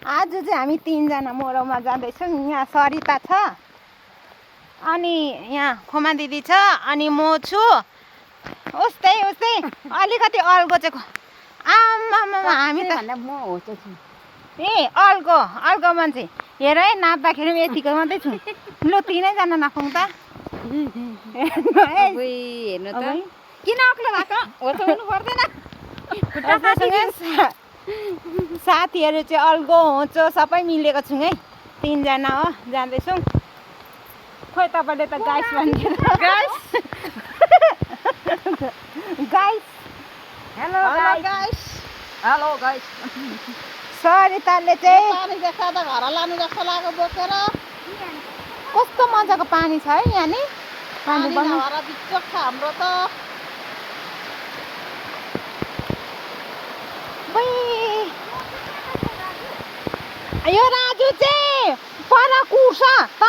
आज चाहिँ हामी 3 जना मोरौमा जाँदैछौँ। यहाँ सरिता छ अनि यहाँ खोमा दिदी छ अनि म छु। उस्तै अलिकति अल्गो चाहिँ आमामा हामी त म हो चाहिँ ए अल्गो मान्छे हेर है नाप्दाखेरि पनि यतिको मात्रै छु। लु 3 जना नापौँ त। हेर्नु त किन अग्लो भएको होचाउनु पर्दैन। साथीहरू चाहिँ अल्गो होचो सबै मिलेको छौँ है। 3 जना हो जाँदैछौँ। खोइ तपाईँले त गाइस भनिदिनु। गाइस हेलो गाइस सरिताले चाहिँ पानी देख्दा त घर लानु जस्तो लाग्यो बोकेर। कस्तो मजाको पानी छ है यहाँ नि। पानी नभएर बिचोक छ हाम्रो त। यो राजु चाहिँ पर कुर्छ त